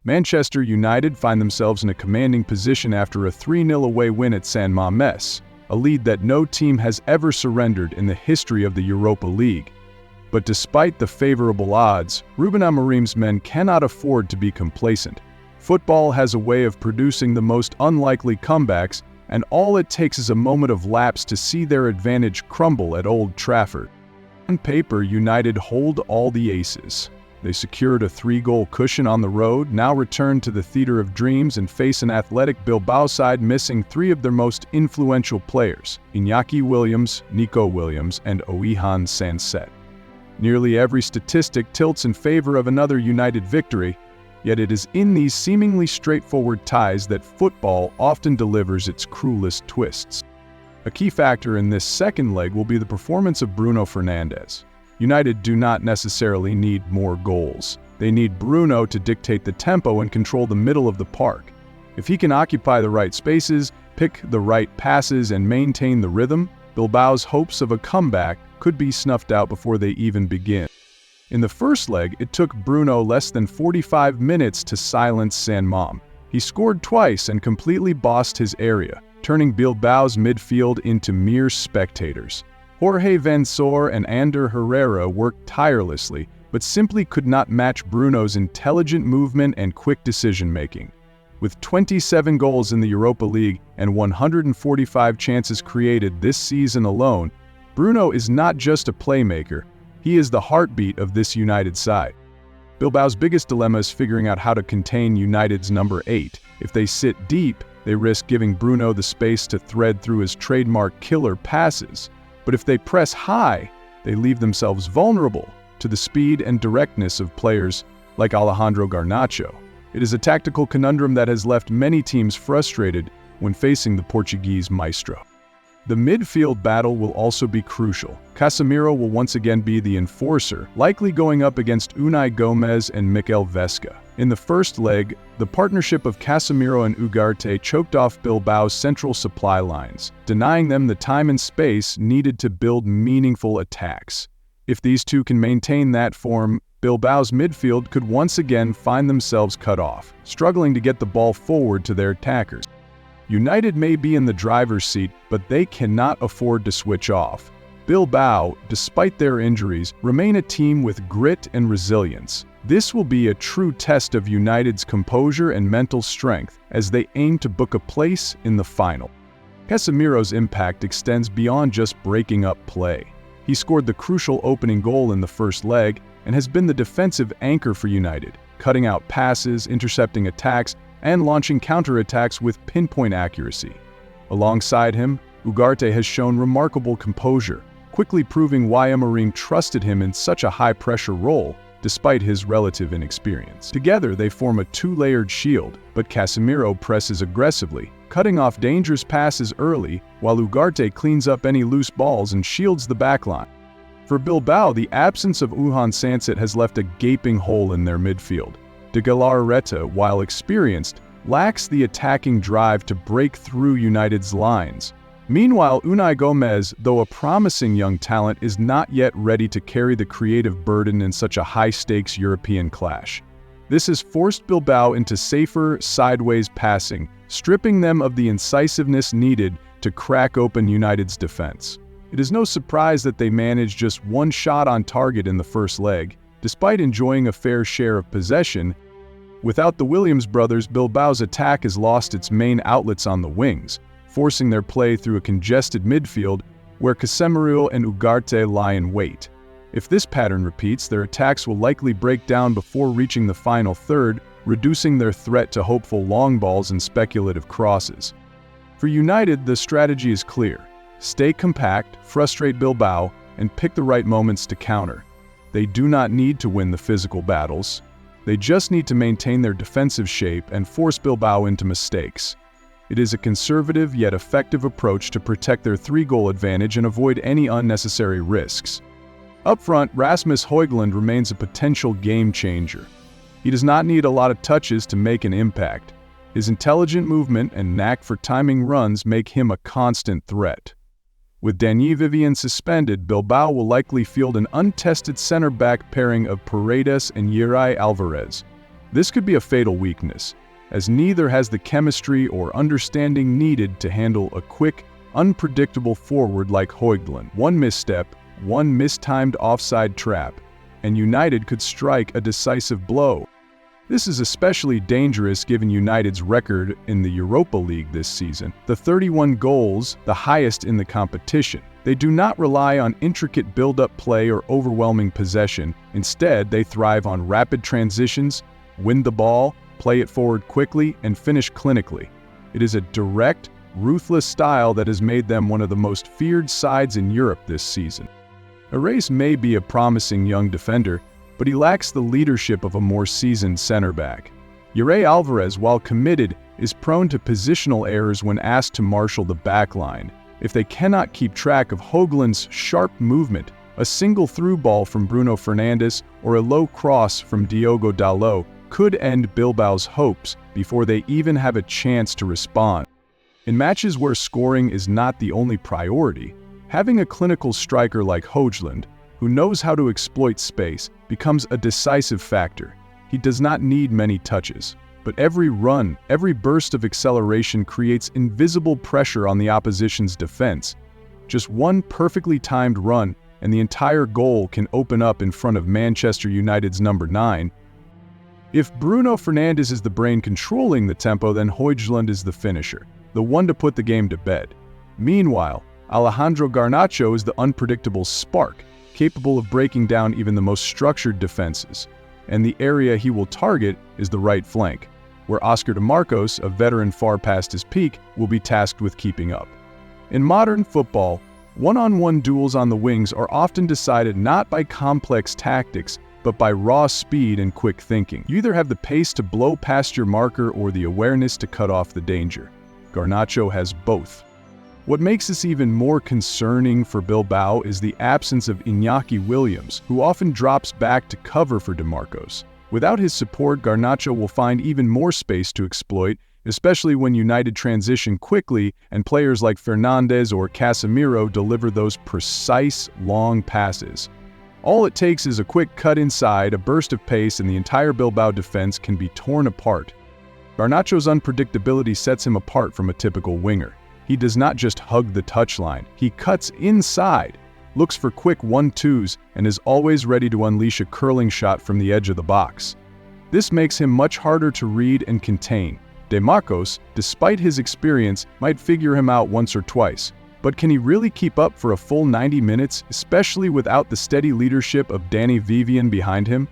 Manchester United find themselves in a commanding position after a 3-0 away win at San Mamés, a lead that no team has ever surrendered in the history of the Europa League. But despite the favorable odds, Ruben Amorim's men cannot afford to be complacent. Football has a way of producing the most unlikely comebacks, and all it takes is a moment of lapse to see their advantage crumble at Old Trafford. On paper, United hold all the aces. They secured a 3-goal cushion on the road, now return to the theater of dreams and face an Athletic Bilbao side missing 3 of their most influential players, Iñaki Williams, Nico Williams, and Oihan Sanset. Nearly every statistic tilts in favor of another United victory, yet it is in these seemingly straightforward ties that football often delivers its cruelest twists. A key factor in this second leg will be the performance of Bruno Fernandes. United do not necessarily need more goals. They need Bruno to dictate the tempo and control the middle of the park. If he can occupy the right spaces, pick the right passes, and maintain the rhythm, Bilbao's hopes of a comeback could be snuffed out before they even begin. In the first leg, it took Bruno less than 45 minutes to silence San Mam. He scored twice and completely bossed his area, turning Bilbao's midfield into mere spectators. Jorge Vansor and Ander Herrera worked tirelessly, but simply could not match Bruno's intelligent movement and quick decision-making. With 27 goals in the Europa League and 145 chances created this season alone, Bruno is not just a playmaker, he is the heartbeat of this United side. Bilbao's biggest dilemma is figuring out how to contain United's number 8. If they sit deep, they risk giving Bruno the space to thread through his trademark killer passes. But if they press high, they leave themselves vulnerable to the speed and directness of players like Alejandro Garnacho. It is a tactical conundrum that has left many teams frustrated when facing the Portuguese maestro. The midfield battle will also be crucial. Casemiro will once again be the enforcer, likely going up against Unai Gomez and Mikel Vesca. In the first leg, the partnership of Casemiro and Ugarte choked off Bilbao's central supply lines, denying them the time and space needed to build meaningful attacks. If these two can maintain that form, Bilbao's midfield could once again find themselves cut off, struggling to get the ball forward to their attackers. United may be in the driver's seat, but they cannot afford to switch off. Bilbao, despite their injuries, remain a team with grit and resilience. This will be a true test of United's composure and mental strength as they aim to book a place in the final. Casemiro's impact extends beyond just breaking up play. He scored the crucial opening goal in the first leg and has been the defensive anchor for United, cutting out passes, intercepting attacks, and launching counterattacks with pinpoint accuracy. Alongside him, Ugarte has shown remarkable composure, quickly proving why Amorim trusted him in such a high-pressure role, despite his relative inexperience. Together, they form a 2-layered shield, but Casemiro presses aggressively, cutting off dangerous passes early, while Ugarte cleans up any loose balls and shields the backline. For Bilbao, the absence of Oihan Sanset has left a gaping hole in their midfield. De Galarreta, while experienced, lacks the attacking drive to break through United's lines. Meanwhile, Unai Gomez, though a promising young talent, is not yet ready to carry the creative burden in such a high-stakes European clash. This has forced Bilbao into safer, sideways passing, stripping them of the incisiveness needed to crack open United's defense. It is no surprise that they managed just 1 shot on target in the first leg, despite enjoying a fair share of possession. Without the Williams brothers, Bilbao's attack has lost its main outlets on the wings, forcing their play through a congested midfield where Casemiro and Ugarte lie in wait. If this pattern repeats, their attacks will likely break down before reaching the final third, reducing their threat to hopeful long balls and speculative crosses. For United, the strategy is clear. Stay compact, frustrate Bilbao, and pick the right moments to counter. They do not need to win the physical battles. They just need to maintain their defensive shape and force Bilbao into mistakes. It is a conservative yet effective approach to protect their 3-goal advantage and avoid any unnecessary risks. Up front, Rasmus Højlund remains a potential game-changer. He does not need a lot of touches to make an impact. His intelligent movement and knack for timing runs make him a constant threat. With Dani Vivian suspended, Bilbao will likely field an untested center-back pairing of Paredes and Yeray Alvarez. This could be a fatal weakness, as neither has the chemistry or understanding needed to handle a quick, unpredictable forward like Højlund. One misstep, one mistimed offside trap, and United could strike a decisive blow. This is especially dangerous given United's record in the Europa League this season. The 31 goals, the highest in the competition. They do not rely on intricate build-up play or overwhelming possession. Instead, they thrive on rapid transitions, win the ball, play it forward quickly, and finish clinically. It is a direct, ruthless style that has made them one of the most feared sides in Europe this season. Ares may be a promising young defender, but he lacks the leadership of a more seasoned center-back. Yuri Alvarez, while committed, is prone to positional errors when asked to marshal the backline. If they cannot keep track of Højlund's sharp movement, a single through ball from Bruno Fernandes or a low cross from Diogo Dalot could end Bilbao's hopes before they even have a chance to respond. In matches where scoring is not the only priority, having a clinical striker like Højlund, who knows how to exploit space, becomes a decisive factor. He does not need many touches, but every run, every burst of acceleration creates invisible pressure on the opposition's defense. Just one perfectly timed run, and the entire goal can open up in front of Manchester United's number 9. If Bruno Fernandes is the brain controlling the tempo, then Højlund is the finisher, the one to put the game to bed. Meanwhile, Alejandro Garnacho is the unpredictable spark, capable of breaking down even the most structured defenses. And the area he will target is the right flank, where Oscar de Marcos, a veteran far past his peak, will be tasked with keeping up. In modern football, one-on-one duels on the wings are often decided not by complex tactics, but by raw speed and quick thinking. You either have the pace to blow past your marker or the awareness to cut off the danger. Garnacho has both. What makes this even more concerning for Bilbao is the absence of Iñaki Williams, who often drops back to cover for De Marcos. Without his support, Garnacho will find even more space to exploit, especially when United transition quickly and players like Fernandes or Casemiro deliver those precise, long passes. All it takes is a quick cut inside, a burst of pace, and the entire Bilbao defense can be torn apart. Garnacho's unpredictability sets him apart from a typical winger. He does not just hug the touchline, he cuts inside, looks for quick 1-2s, and is always ready to unleash a curling shot from the edge of the box. This makes him much harder to read and contain. De Marcos, despite his experience, might figure him out once or twice. But can he really keep up for a full 90 minutes, especially without the steady leadership of Danny Vivian behind him?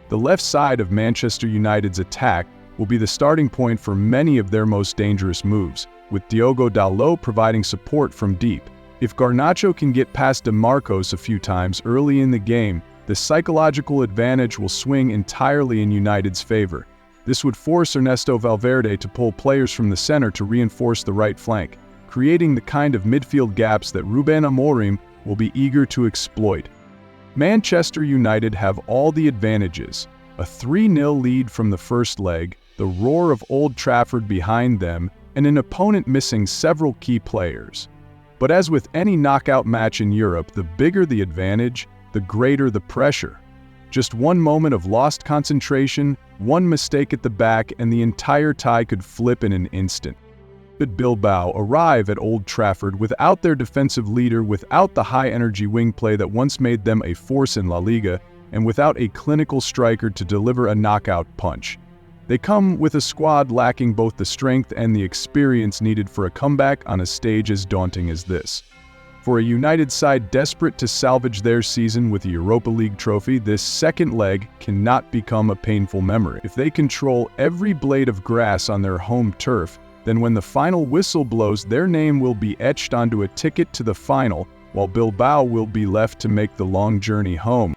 The left side of Manchester United's attack will be the starting point for many of their most dangerous moves, with Diogo Dalot providing support from deep. If Garnacho can get past De Marcos a few times early in the game, the psychological advantage will swing entirely in United's favor. This would force Ernesto Valverde to pull players from the center to reinforce the right flank, creating the kind of midfield gaps that Ruben Amorim will be eager to exploit. Manchester United have all the advantages: a 3-0 lead from the first leg, the roar of Old Trafford behind them, and an opponent missing several key players. But as with any knockout match in Europe, the bigger the advantage, the greater the pressure. Just one moment of lost concentration, one mistake at the back, and the entire tie could flip in an instant. But Bilbao arrive at Old Trafford without their defensive leader, without the high-energy wing play that once made them a force in La Liga, and without a clinical striker to deliver a knockout punch. They come with a squad lacking both the strength and the experience needed for a comeback on a stage as daunting as this. For a United side desperate to salvage their season with a Europa League trophy, this second leg cannot become a painful memory. If they control every blade of grass on their home turf, then when the final whistle blows, their name will be etched onto a ticket to the final, while Bilbao will be left to make the long journey home.